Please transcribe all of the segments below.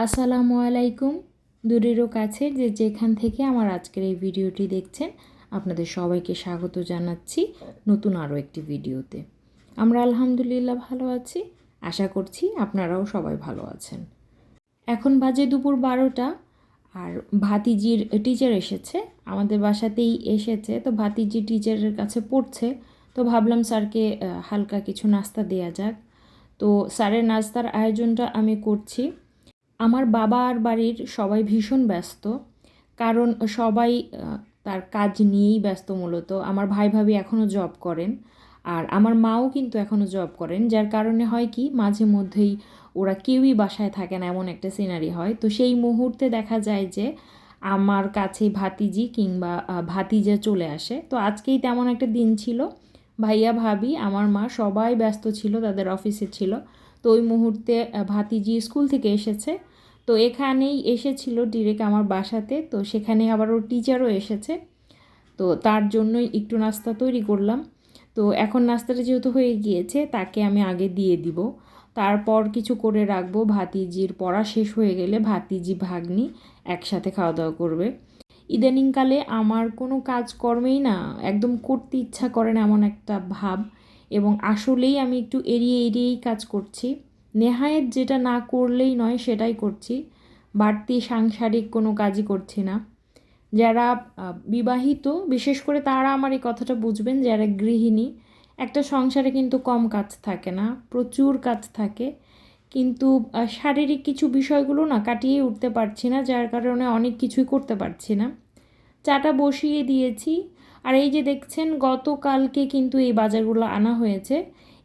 আসসালামু আলাইকুম। দূরেরও কাছের যেখান থেকে আমার আজকের এই ভিডিওটি দেখছেন, আপনাদের সবাইকে স্বাগত জানাচ্ছি নতুন আরও একটি ভিডিওতে। আমরা আলহামদুলিল্লাহ ভালো আছি, আশা করছি আপনারাও সবাই ভালো আছেন। এখন বাজে দুপুর 12টা, আর ভাতিজির টিচার এসেছে, আমাদের বাসাতেই এসেছে। তো ভাতিজি টিচারের কাছে পড়ছে, তো ভাবলাম স্যারকে হালকা কিছু নাস্তা দেওয়া যাক। তো স্যারের নাস্তার আয়োজনটা আমি করছি। আমার বাবা আর বাড়ির সবাই ভীষণ ব্যস্ত, কারণ সবাই তার কাজ নিয়েই ব্যস্ত। মূলত আমার ভাই ভাবি এখনও জব করেন, আর আমার মাও কিন্তু এখনও জব করেন, যার কারণে হয় কি মাঝে মধ্যেই ওরা কেউই বাসায় থাকে না, এমন একটা সিনারি হয়। তো সেই মুহূর্তে দেখা যায় যে আমার কাছে ভাতিজি কিংবা ভাতিজা চলে আসে। তো আজকেই তেমন একটা দিন ছিল, ভাইয়া ভাবি আমার মা সবাই ব্যস্ত ছিল, তাদের অফিসে ছিল। তো ওই মুহূর্তে ভাতিজি স্কুল থেকে এসেছে, তো এখানেই এসেছিল ডিরেক্ট আমার বাসাতে। তো সেখানে আবার ওর টিচারও এসেছে, তো তার জন্যই একটু নাস্তা তৈরি করলাম। তো এখন নাস্তাটা যেহেতু হয়ে গিয়েছে, তাকে আমি আগে দিয়ে দিব, তারপর কিছু করে রাখবো। ভাতিজির পড়া শেষ হয়ে গেলে ভাতিজি ভাগ্নি একসাথে খাওয়া দাওয়া করবে। ইদানিংকালে আমার কোনো কাজকর্মেই না একদম করতে ইচ্ছা করে না, এমন একটা ভাব। এবং আসলেই আমি একটু এড়িয়ে এড়িয়েই কাজ করছি। নেহায়েত যেটা না করলেই নয় সেটাই করছি, বাড়তি সাংসারিক কোনো কাজই করছি না। যারা বিবাহিত বিশেষ করে তারা আমার এই কথাটা বুঝবেন, যারা গৃহিণী, একটা সংসারে কিন্তু কম কাজ থাকে না, প্রচুর কাজ থাকে। কিন্তু শারীরিক কিছু বিষয়গুলো না কাটিয়ে উঠতে পারছি না, যার কারণে অনেক কিছুই করতে পারছি না। চাটা বসিয়ে দিয়েছি, আর এই যে দেখছেন গতকালকে কিন্তু এই বাজারগুলো আনা হয়েছে,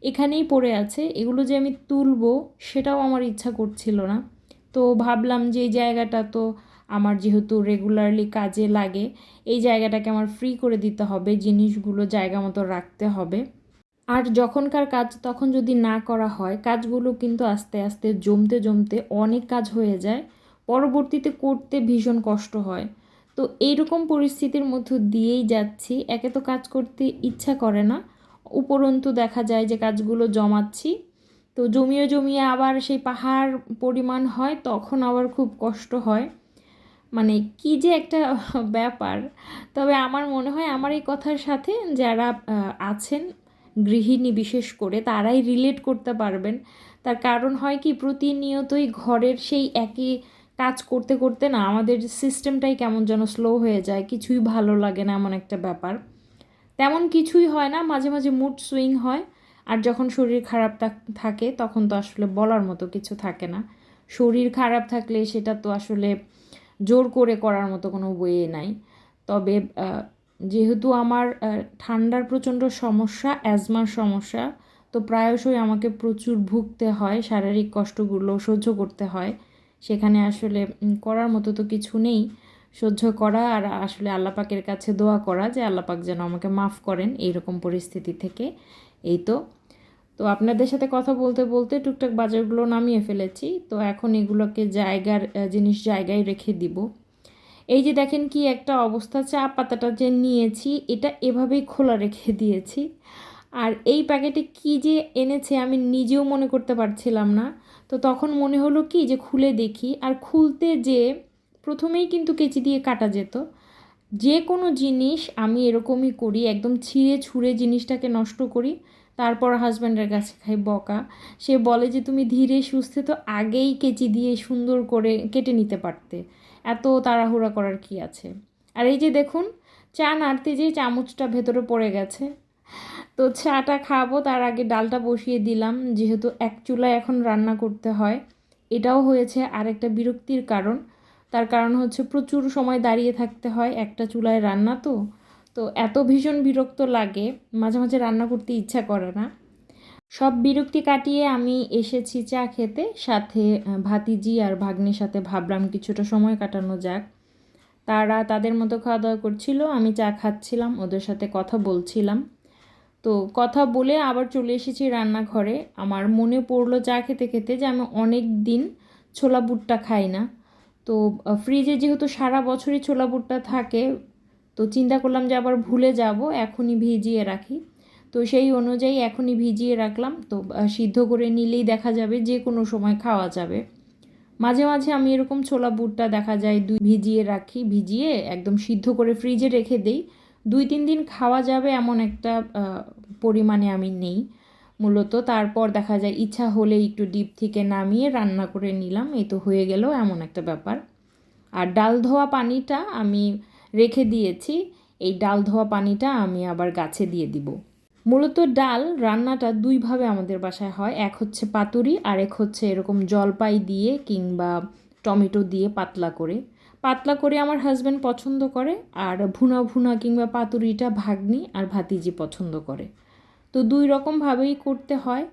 এখানেই পড়ে আছে। এগুলো যে আমি তুলবো সেটাও আমার ইচ্ছা করছিল না। তো ভাবলাম যে এই জায়গাটা তো আমার যেহেতু রেগুলারলি কাজে লাগে, এই জায়গাটাকে আমার ফ্রি করে দিতে হবে, জিনিসগুলো জায়গা মতো রাখতে হবে। আর যখনকার কাজ তখন যদি না করা হয়, কাজগুলো কিন্তু আস্তে আস্তে জমতে জমতে অনেক কাজ হয়ে যায়, পরবর্তীতে করতে ভীষণ কষ্ট হয়। তো এইরকম পরিস্থিতির মধ্য দিয়েই যাচ্ছি। একে তো কাজ করতে ইচ্ছা করে না, উপরন্তু দেখা যায় যে কাজগুলো জমাচ্ছি, তো জমিয়ে জমিয়ে আবার সেই পাহাড় পরিমাণ হয়, তখন আবার খুব কষ্ট হয়। মানে কি যে একটা ব্যাপার। তবে আমার মনে হয় আমার এই কথার সাথে যারা আছেন গৃহিণী বিশেষ করে, তারাই রিলেট করতে পারবেন। তার কারণ হয় কি, প্রতিনিয়তই ঘরের সেই একই কাজ করতে করতে না আমাদের সিস্টেমটাই কেমন যেন স্লো হয়ে যায়, কিছুই ভালো লাগে না, এমন একটা ব্যাপার। তেমন কিছুই হয় না, মাঝে মাঝে মুড সুইং হয়। আর যখন শরীর খারাপ থাকে তখন তো আসলে বলার মতো কিছু থাকে না। শরীর খারাপ থাকলে সেটা তো আসলে জোর করে করার মতো কোনো ওয়ে নাই। তবে যেহেতু আমার ঠান্ডার প্রচণ্ড সমস্যা, অ্যাজমার সমস্যা, তো প্রায়শই আমাকে প্রচুর ভুগতে হয়, শারীরিক কষ্টগুলো সহ্য করতে হয়। সেখানে আসলে করার মতো তো কিছু নেই, সহ্য করা আর আসলে আল্লাপাকের কাছে দোয়া করা যে আল্লাপাক যেন আমাকে মাফ করেন এইরকম পরিস্থিতি থেকে। এই তো। তো আপনাদের সাথে কথা বলতে বলতে টুকটাক বাজারগুলো নামিয়ে ফেলেছি, তো এখন এগুলোকে জায়গার জিনিস জায়গায় রেখে দিব। এই যে দেখেন কি একটা অবস্থা, চা পাতাটা যে নিয়েছি এটা এভাবেই খোলা রেখে দিয়েছি। আর এই প্যাকেটে কি যে এনেছে আমি নিজেও মনে করতে পারছিলাম না। তো তখন মনে হলো কি যে খুলে দেখি, আর খুলতে যে প্রথমেই কিন্তু কেচি দিয়ে কাটা যেত। যে কোনো জিনিস আমি এরকমই করি, একদম ছিঁড়ে ছুঁড়ে জিনিসটাকে নষ্ট করি, তারপর হাজব্যান্ডের কাছে খাই বকা। সে বলে যে তুমি ধীরে সুস্থে তো আগেই কেচি দিয়ে সুন্দর করে কেটে নিতে পারতে, এত তাড়াহুড়া করার কি আছে। আর এই যে দেখুন, চা নাড়তে যেয়ে চামচটা ভেতরে পড়ে গেছে। তো চাটা খাবো তার আগে ডালটা বসিয়ে দিলাম, যেহেতু এক চুলায় এখন রান্না করতে হয়। এটাও হয়েছে আরেকটা বিরক্তির কারণ। তার কারণ হচ্ছে প্রচুর সময় দাঁড়িয়ে থাকতে হয় একটা চুলায় রান্না, তো তো এত ভীষণ বিরক্ত লাগে, মাঝে মাঝে রান্না করতে ইচ্ছা করে না। সব বিরক্তি কাটিয়ে আমি এসেছি চা খেতে, সাথে ভাতিজি আর ভাগ্নির সাথে ভাবলাম কিছুটা সময় কাটানো যাক। তারা তাদের মতো খাওয়া দাওয়া করছিল, আমি চা খাচ্ছিলাম, ওদের সাথে কথা বলছিলাম। তো কথা বলে আবার চলে এসেছি রান্নাঘরে। আমার মনে পড়লো চা খেতে খেতে যে আমি অনেক দিন ছোলা বুটটা খাই না। তো ফ্রিজে যেহেতু সারা বছরই ছোলা বুটটা থাকে, তো চিন্তা করলাম যে আবার ভুলে যাব, এখনই ভিজিয়ে রাখি। তো সেই অনুযায়ী এখনই ভিজিয়ে রাখলাম। তো সিদ্ধ করে নিলেই দেখা যাবে যে কোনো সময় খাওয়া যাবে। মাঝে মাঝে আমি এরকম ছোলা বুটটা দেখা যায় ভিজিয়ে রাখি, ভিজিয়ে একদম সিদ্ধ করে ফ্রিজে রেখে দেই। 2-3 দিন খাওয়া যাবে এমন একটা পরিমাণে আমি নেই মূলত। তারপর দেখা যায় ইচ্ছা হলে একটু ডিপ থেকে নামিয়ে রান্না করে নিলাম, এই তো হয়ে গেল এমন একটা ব্যাপার। আর ডাল ধোয়া পানিটা আমি রেখে দিয়েছি, এই ডাল ধোয়া পানিটা আমি আবার গাছে দিয়ে দিব। মূলত ডাল রান্নাটা দুইভাবে আমাদের বাসায় হয়, এক হচ্ছে পাতুরি আর এক হচ্ছে এরকম জলপাই দিয়ে কিংবা টমেটো দিয়ে পাতলা করে। পাতলা করে আমার হাজব্যান্ড পছন্দ করে, আর ভুনা ভুনা কিংবা পাতুরিটা ভাগ্নি আর ভাতিজি পছন্দ করে। তো দুই রকমভাবেই করতে হয়,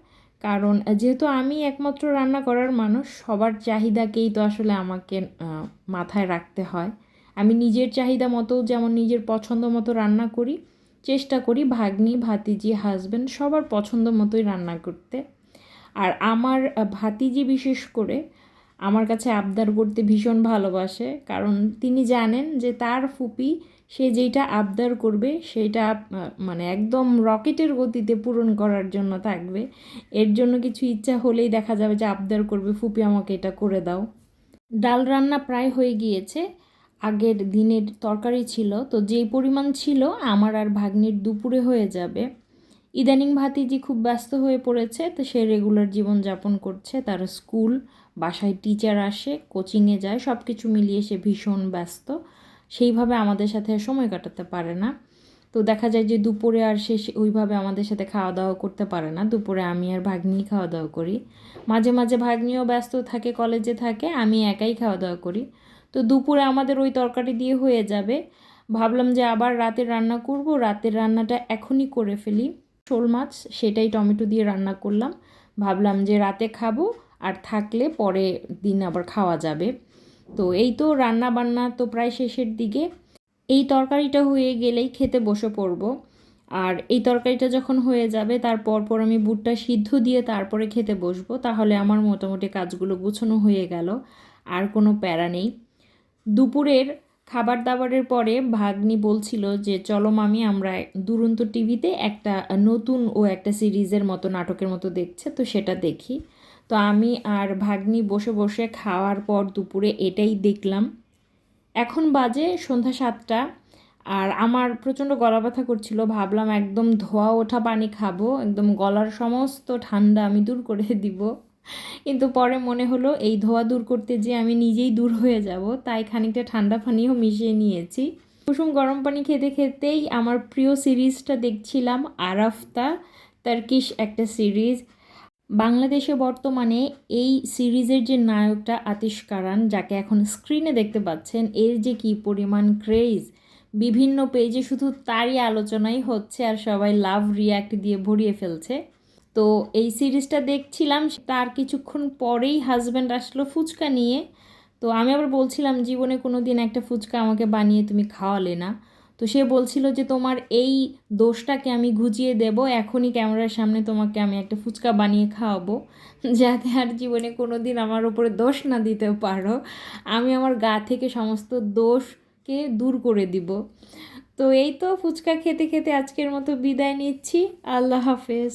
কারণ যেহেতু আমি একমাত্র রান্না করার মানুষ, সবার চাহিদাকেই তো আসলে আমাকে মাথায় রাখতে হয়। আমি নিজের চাহিদা মতো যেমন নিজের পছন্দ মতো রান্না করি, চেষ্টা করি ভাগ্নি ভাতিজি হাজব্যান্ড সবার পছন্দ মতোই রান্না করতে। আর আমার ভাতিজি বিশেষ করে আমার কাছে আবদার করতে ভীষণ ভালোবাসে, কারণ তিনি জানেন যে তার ফুপি সে যেটা আবদার করবে সেটা মানে একদম রকেটের গতিতে পূরণ করার জন্য থাকবে। এর জন্য কিছু ইচ্ছা হলেই দেখা যাবে যে আবদার করবে, ফুপি আমাকে এটা করে দাও। ডাল রান্না প্রায় হয়ে গিয়েছে, আগের দিনের তরকারি ছিল, তো যেই পরিমাণ ছিল আমার আর ভাগ্নির দুপুরে হয়ে যাবে। ইদানিং ভাতিজি খুব ব্যস্ত হয়ে পড়েছে, তো সে রেগুলার জীবনযাপন করছে, তার স্কুল, বাসায় টিচার আসে, কোচিংয়ে যায়, সব কিছু মিলিয়ে সে ভীষণ ব্যস্ত, সেইভাবে আমাদের সাথে সময় কাটাতে পারে না। তো দেখা যায় যে দুপুরে আর সে ওইভাবে আমাদের সাথে খাওয়া দাওয়া করতে পারে না, দুপুরে আমি আর ভাগ্নি খাওয়া দাওয়া করি। মাঝে মাঝে ভাগ্নিও ব্যস্ত থাকে, কলেজে থাকে, আমি একাই খাওয়া দাওয়া করি। তো দুপুরে আমাদের ওই তরকারি দিয়ে হয়ে যাবে। ভাবলাম যে আবার রাতের রান্না করব, রাতের রান্নাটা এখনই করে ফেলি। শোল মাছ সেটাই টমেটো দিয়ে রান্না করলাম, ভাবলাম যে রাতে খাবো, আর থাকলে পরে দিন আবার খাওয়া যাবে। তো এই তো রান্না বান্না তো প্রায় শেষের দিকে, এই তরকারিটা হয়ে গেলেই খেতে বসে পড়ব। আর এই তরকারিটা যখন হয়ে যাবে তারপর আমি বুটটা সিদ্ধ দিয়ে তারপরে খেতে বসবো, তাহলে আমার মোটামুটি কাজগুলো গুছানো হয়ে গেল, আর কোনো প্যারা নেই। দুপুরের খাবার দাবারের পরে ভাগ্নি বলছিল যে চলো মামি আমরা দুরন্ত টিভিতে একটা নতুন একটা সিরিজের মতো নাটকের মতো দেখছে, তো সেটা দেখি। তো আমি আর ভাগ্নি বসে বসে খাওয়ার পর দুপুরে এটাই দেখলাম। এখন বাজে সন্ধ্যা 7টা, আর আমার প্রচণ্ড গলা ব্যথা করছিল, ভাবলাম একদম ধোয়া ওঠা পানি খাবো, একদম গলার সমস্ত ঠান্ডা আমি দূর করে দিব। কিন্তু পরে মনে হলো এই ধোয়া দূর করতে যে আমি নিজেই দূর হয়ে যাব, তাই খানিকটা ঠান্ডা পানিও মিশিয়ে নিয়েছি। কুসুম গরম পানি খেতে খেতেই আমার প্রিয় সিরিজটা দেখছিলাম, আরাফতা, টার্কিশ একটা সিরিজ। বাংলাদেশে বর্তমানে এই সিরিজের যে নায়কটা আতিশ কারান, যাকে এখন স্ক্রিনে দেখতে পাচ্ছেন, এর যে কী পরিমাণ ক্রেজ, বিভিন্ন পেজে শুধু তারই আলোচনাই হচ্ছে, আর সবাই লাভ রিয়্যাক্ট দিয়ে ভরিয়ে ফেলছে। তো এই সিরিজটা দেখছিলাম, তার কিছুক্ষণ পরেই হাজব্যান্ড আসলো ফুচকা নিয়ে। তো আমি আবার বলছিলাম জীবনে কোনো দিন একটা ফুচকা আমাকে বানিয়ে তুমি খাওয়ালে না। তো সে বলছিল যে তোমার এই দোষটাকে আমি ঘুচিয়ে দেব, এখনই ক্যামেরার সামনে তোমাকে আমি একটা ফুচকা বানিয়ে খাওয়াবো, যাতে আর জীবনে কোনো দিন আমার উপরে দোষ না দিতে পারো, আমি আমার গা থেকে সমস্ত দোষকে দূর করে দিব। তো এই তো ফুচকা খেতে খেতে আজকের মতো বিদায় নিচ্ছি, আল্লাহ হাফেজ।